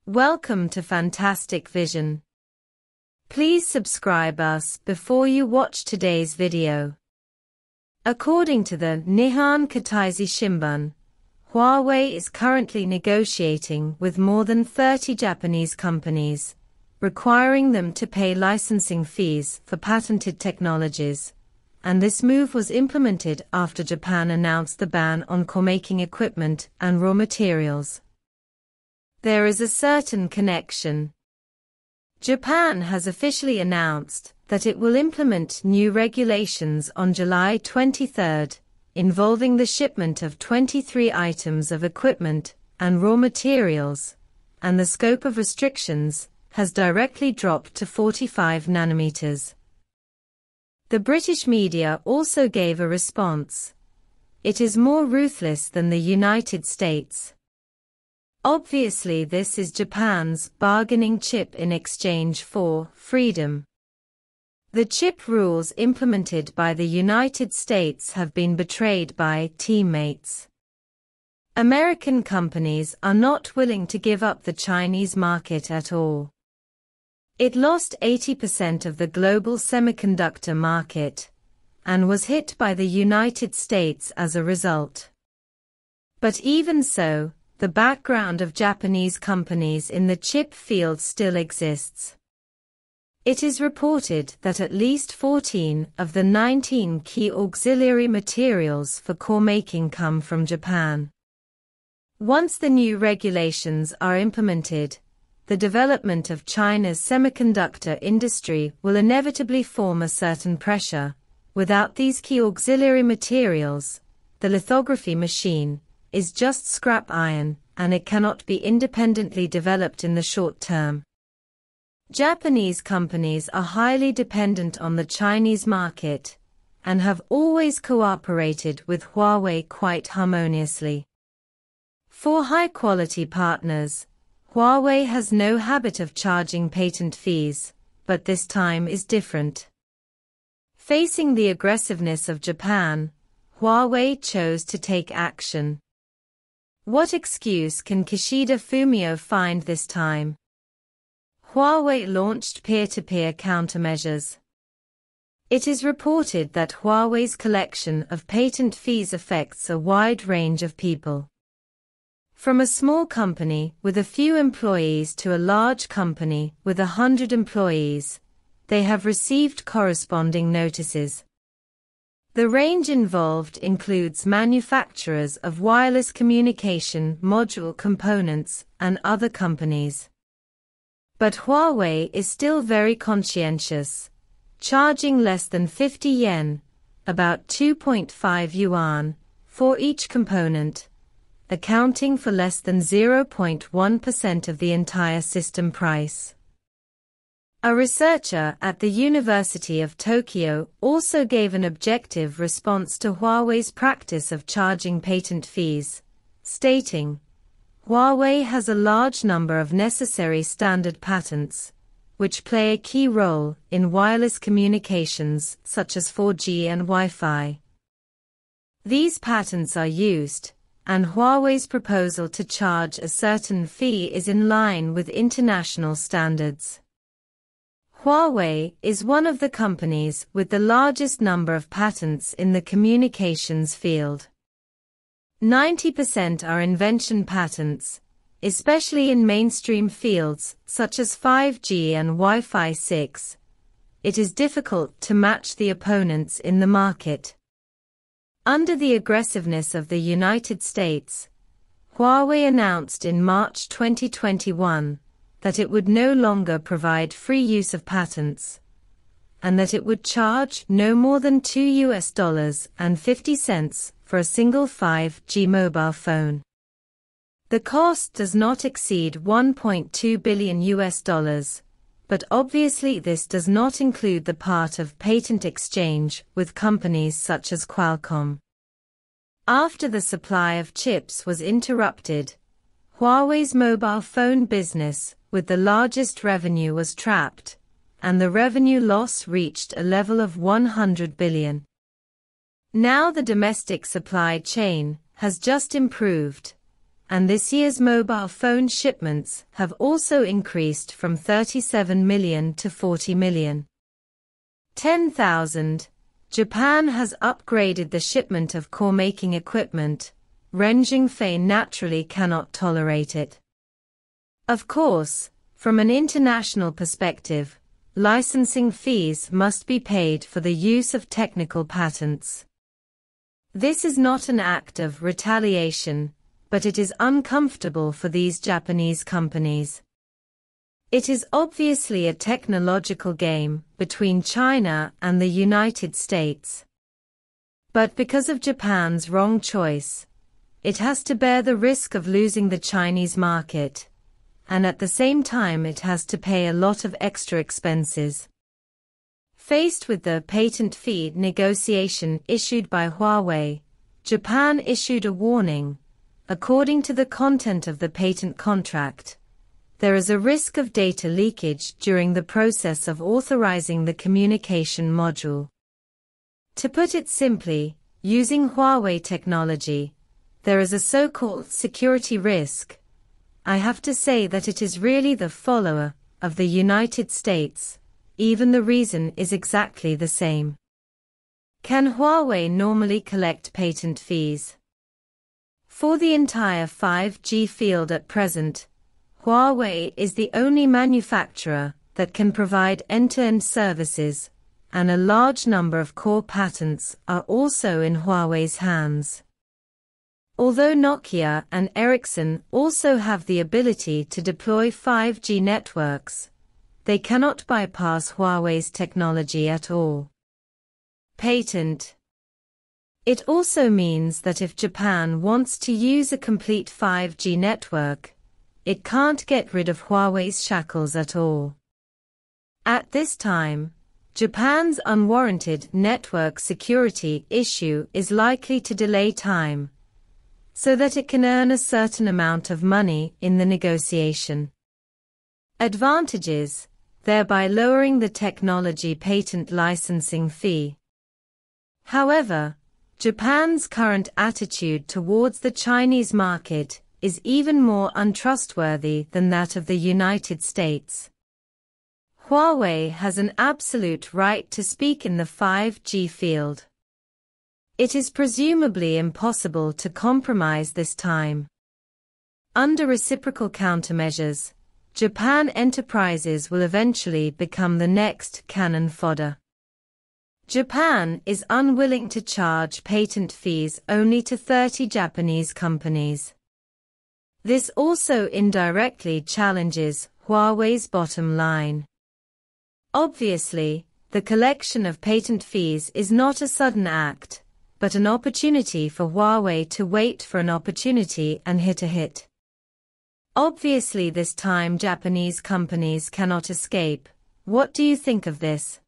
Welcome to Fantastic Vision. Please subscribe us before you watch today's video. According to the Nihon Keizai Shimbun, Huawei is currently negotiating with more than 30 Japanese companies, requiring them to pay licensing fees for patented technologies, and this move was implemented after Japan announced the ban on car-making equipment and raw materials. There is a certain connection. Japan has officially announced that it will implement new regulations on July 23, involving the shipment of 23 items of equipment and raw materials, and the scope of restrictions has directly dropped to 45 nanometers. The British media also gave a response. It is more ruthless than the United States. Obviously, this is Japan's bargaining chip in exchange for freedom. The chip rules implemented by the United States have been betrayed by teammates. American companies are not willing to give up the Chinese market at all. It lost 80% of the global semiconductor market, and was hit by the United States as a result. But even so, the background of Japanese companies in the chip field still exists. It is reported that at least 14 of the 19 key auxiliary materials for car making come from Japan. Once the new regulations are implemented, the development of China's semiconductor industry will inevitably form a certain pressure. Without these key auxiliary materials, the lithography machine is just scrap iron, and it cannot be independently developed in the short term. Japanese companies are highly dependent on the Chinese market, and have always cooperated with Huawei quite harmoniously. For high-quality partners, Huawei has no habit of charging patent fees, but this time is different. Facing the aggressiveness of Japan, Huawei chose to take action. What excuse can Kishida Fumio find this time? Huawei launched peer-to-peer countermeasures. It is reported that Huawei's collection of patent fees affects a wide range of people. From a small company with a few employees to a large company with 100 employees, they have received corresponding notices. The range involved includes manufacturers of wireless communication module components and other companies. But Huawei is still very conscientious, charging less than 50 yen, about 2.5 yuan, for each component, accounting for less than 0.1% of the entire system price. A researcher at the University of Tokyo also gave an objective response to Huawei's practice of charging patent fees, stating, "Huawei has a large number of necessary standard patents, which play a key role in wireless communications such as 4G and Wi-Fi. These patents are used, and Huawei's proposal to charge a certain fee is in line with international standards." Huawei is one of the companies with the largest number of patents in the communications field. 90% are invention patents, especially in mainstream fields such as 5G and Wi-Fi 6. It is difficult to match the opponents in the market. Under the aggressiveness of the United States, Huawei announced in March 2021 that it would no longer provide free use of patents, and that it would charge no more than $2.50 for a single 5G mobile phone. The cost does not exceed $1.2 billion, but obviously this does not include the part of patent exchange with companies such as Qualcomm. After the supply of chips was interrupted, Huawei's mobile phone business with the largest revenue was trapped, and the revenue loss reached a level of 100 billion. Now the domestic supply chain has just improved, and this year's mobile phone shipments have also increased from 37 million to 40 million. 10,000. Japan has upgraded the shipment of core-making equipment. Renjing Fei naturally cannot tolerate it. Of course, from an international perspective, licensing fees must be paid for the use of technical patents. This is not an act of retaliation, but it is uncomfortable for these Japanese companies. It is obviously a technological game between China and the United States. But because of Japan's wrong choice, it has to bear the risk of losing the Chinese market, and at the same time it has to pay a lot of extra expenses. Faced with the patent fee negotiation issued by Huawei, Japan issued a warning. According to the content of the patent contract, there is a risk of data leakage during the process of authorizing the communication module. To put it simply, using Huawei technology, there is a so-called security risk. I have to say that it is really the follower of the United States, even the reason is exactly the same. Can Huawei normally collect patent fees? For the entire 5G field at present, Huawei is the only manufacturer that can provide end-to-end services, and a large number of core patents are also in Huawei's hands. Although Nokia and Ericsson also have the ability to deploy 5G networks, they cannot bypass Huawei's technology at all. Patent. It also means that if Japan wants to use a complete 5G network, it can't get rid of Huawei's shackles at all. At this time, Japan's unwarranted network security issue is likely to delay time, so that it can earn a certain amount of money in the negotiation. Advantages, thereby lowering the technology patent licensing fee. However, Japan's current attitude towards the Chinese market is even more untrustworthy than that of the United States. Huawei has an absolute right to speak in the 5G field. It is presumably impossible to compromise this time. Under reciprocal countermeasures, Japan enterprises will eventually become the next cannon fodder. Japan is unwilling to charge patent fees only to 30 Japanese companies. This also indirectly challenges Huawei's bottom line. Obviously, the collection of patent fees is not a sudden act, but an opportunity for Huawei to wait for an opportunity and hit a hit. Obviously this time Japanese companies cannot escape. What do you think of this?